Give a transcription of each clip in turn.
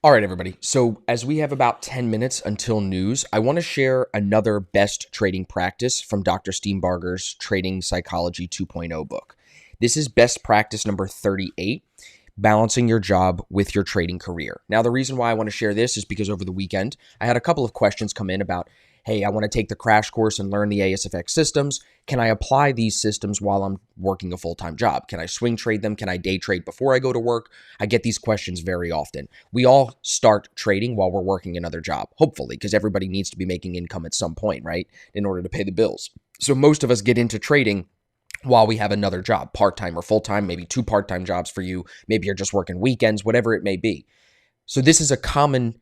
All right, everybody. So, as we have about 10 minutes until news, I want to share another best trading practice from Dr. Steenbarger's Trading Psychology 2.0 book. This is best practice number 38, balancing your job with your trading career. Now, the reason why I want to share this is because over the weekend, I had a couple of questions come in about, hey, I want to take the crash course and learn the ASFX systems. Can I apply these systems while I'm working a full-time job? Can I swing trade them? Can I day trade before I go to work? I get these questions very often. We all start trading while we're working another job, hopefully, because everybody needs to be making income at some point, right, in order to pay the bills. So most of us get into trading while we have another job, part-time or full-time, maybe two part-time jobs for you. Maybe you're just working weekends, whatever it may be. So this is a common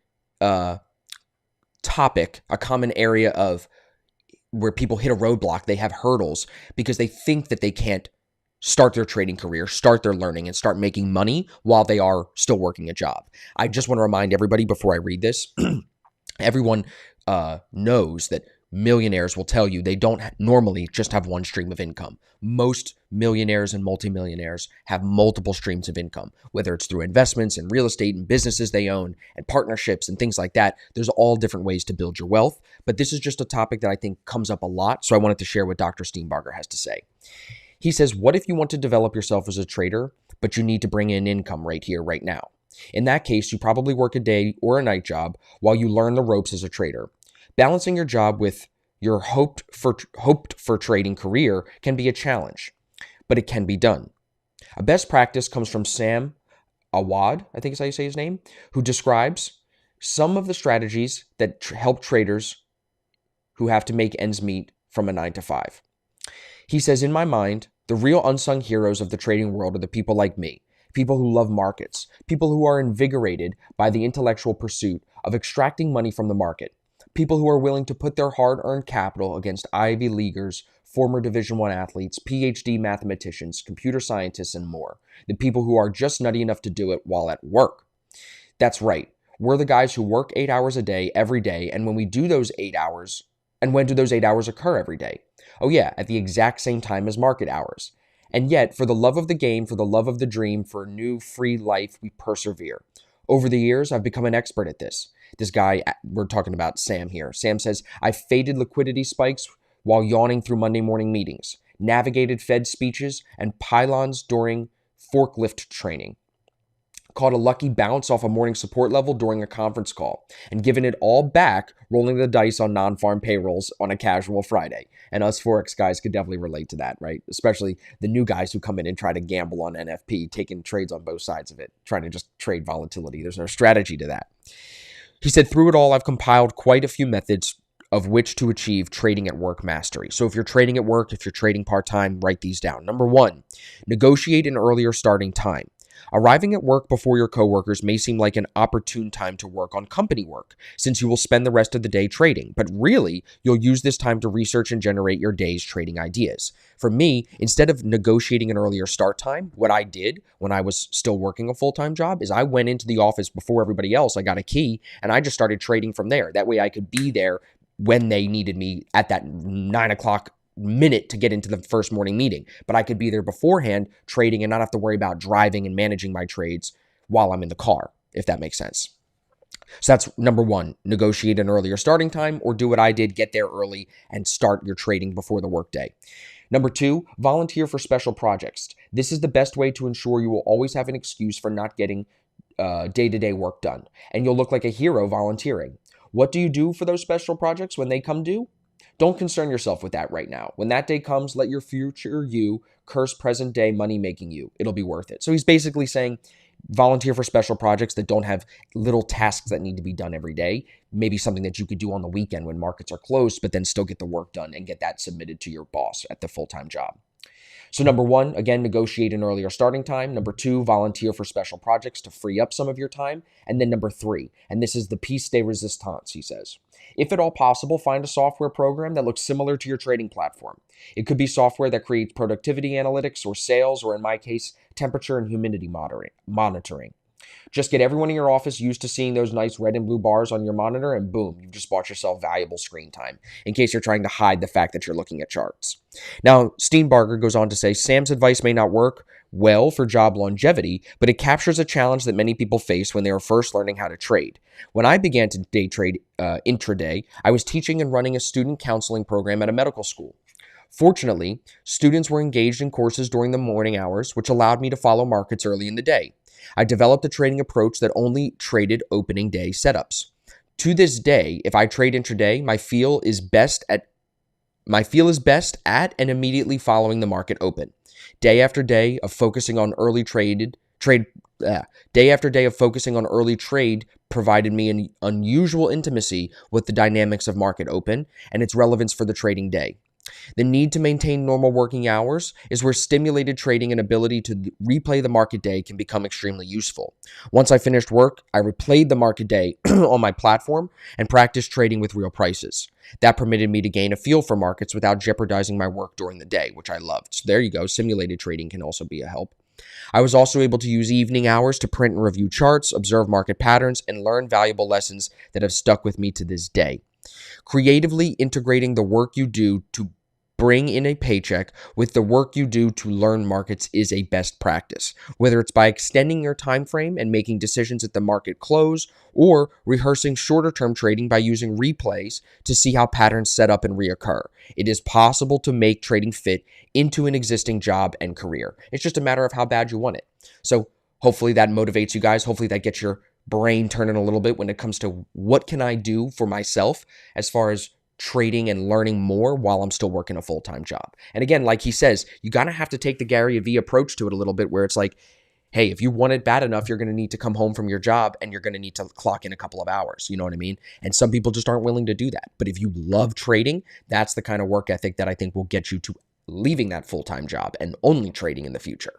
topic, a common area of where people hit a roadblock. They have hurdles because they think that they can't start their trading career, start their learning, and start making money while they are still working a job. I just want to remind everybody before I read this, everyone knows that millionaires will tell you they don't normally just have one stream of income. Most millionaires and multimillionaires have multiple streams of income, whether it's through investments and real estate and businesses they own and partnerships and things like that. There's all different ways to build your wealth, but this is just a topic that I think comes up a lot, so I wanted to share what Dr. Steenbarger has to say. He says, what if you want to develop yourself as a trader, but you need to bring in income right here, right now? In that case, you probably work a day or a night job while you learn the ropes as a trader. Balancing your job with your hoped for trading career can be a challenge, but it can be done. A best practice comes from Sam Awad, I think is how you say his name, who describes some of the strategies that help traders who have to make ends meet from a 9 to 5. He says, in my mind, the real unsung heroes of the trading world are the people like me, people who love markets, people who are invigorated by the intellectual pursuit of extracting money from the market, people who are willing to put their hard-earned capital against Ivy Leaguers, former Division I athletes, PhD mathematicians, computer scientists, and more. The people who are just nutty enough to do it while at work. That's right. We're the guys who work 8 hours a day every day, and when we do those 8 hours, and when do those 8 hours occur every day? Oh yeah, at the exact same time as market hours. And yet, for the love of the game, for the love of the dream, for a new free life, we persevere. Over the years, I've become an expert at this. This guy, we're talking about Sam here. Sam says, I faded liquidity spikes while yawning through Monday morning meetings, navigated Fed speeches and pylons during forklift training, caught a lucky bounce off a morning support level during a conference call, and given it all back rolling the dice on non-farm payrolls on a casual Friday. And us Forex guys could definitely relate to that, right? Especially the new guys who come in and try to gamble on NFP, taking trades on both sides of it, trying to just trade volatility. There's no strategy to that. He said, through it all, I've compiled quite a few methods of which to achieve trading at work mastery. So if you're trading at work, if you're trading part-time, write these down. Number 1, negotiate an earlier starting time. Arriving at work before your coworkers may seem like an opportune time to work on company work, since you will spend the rest of the day trading, but really, you'll use this time to research and generate your day's trading ideas. For me, instead of negotiating an earlier start time, what I did when I was still working a full-time job is I went into the office before everybody else. I got a key, and I just started trading from there. That way I could be there when they needed me at that 9 o'clock minute to get into the first morning meeting. But I could be there beforehand trading and not have to worry about driving and managing my trades while I'm in the car, if that makes sense. So that's number 1, negotiate an earlier starting time, or do what I did, get there early and start your trading before the workday. Number 2, volunteer for special projects. This is the best way to ensure you will always have an excuse for not getting day-to-day work done, and you'll look like a hero volunteering. What do you do for those special projects when they come due? Don't concern yourself with that right now. When that day comes, let your future you curse present day money making you. It'll be worth it. So he's basically saying volunteer for special projects that don't have little tasks that need to be done every day. Maybe something that you could do on the weekend when markets are closed, but then still get the work done and get that submitted to your boss at the full-time job. So number 1, again, negotiate an earlier starting time. Number 2, volunteer for special projects to free up some of your time. And then number 3, and this is the piece de resistance, he says. If at all possible, find a software program that looks similar to your trading platform. It could be software that creates productivity analytics or sales, or in my case, temperature and humidity monitoring. Just get everyone in your office used to seeing those nice red and blue bars on your monitor, and boom, you've just bought yourself valuable screen time in case you're trying to hide the fact that you're looking at charts. Now, Steenbarger goes on to say Sam's advice may not work well for job longevity, but it captures a challenge that many people face when they are first learning how to trade. When I began to day trade intraday, I was teaching and running a student counseling program at a medical school. Fortunately, students were engaged in courses during the morning hours, which allowed me to follow markets early in the day. I developed a trading approach that only traded opening day setups. To this day, if I trade intraday, my feel is best at and immediately following the market open. Day after day of focusing on early trade provided me an unusual intimacy with the dynamics of market open and its relevance for the trading day. The need to maintain normal working hours is where stimulated trading and ability to replay the market day can become extremely useful. Once I finished work, I replayed the market day on my platform and practiced trading with real prices. That permitted me to gain a feel for markets without jeopardizing my work during the day, which I loved. So there you go. Simulated trading can also be a help. I was also able to use evening hours to print and review charts, observe market patterns, and learn valuable lessons that have stuck with me to this day. Creatively integrating the work you do to bring in a paycheck with the work you do to learn markets is a best practice. Whether it's by extending your time frame and making decisions at the market close, or rehearsing shorter term trading by using replays to see how patterns set up and reoccur. It is possible to make trading fit into an existing job and career. It's just a matter of how bad you want it. So hopefully that motivates you guys. Hopefully that gets your brain turning a little bit when it comes to what can I do for myself as far as trading and learning more while I'm still working a full-time job. And again, like he says, you gotta have to take the Gary Vee approach to it a little bit where it's like, hey, if you want it bad enough, you're going to need to come home from your job and you're going to need to clock in a couple of hours. You know what I mean? And some people just aren't willing to do that. But if you love trading, that's the kind of work ethic that I think will get you to leaving that full-time job and only trading in the future.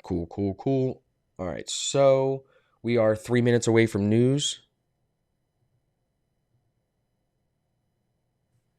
Cool. All right, so we are 3 minutes away from news.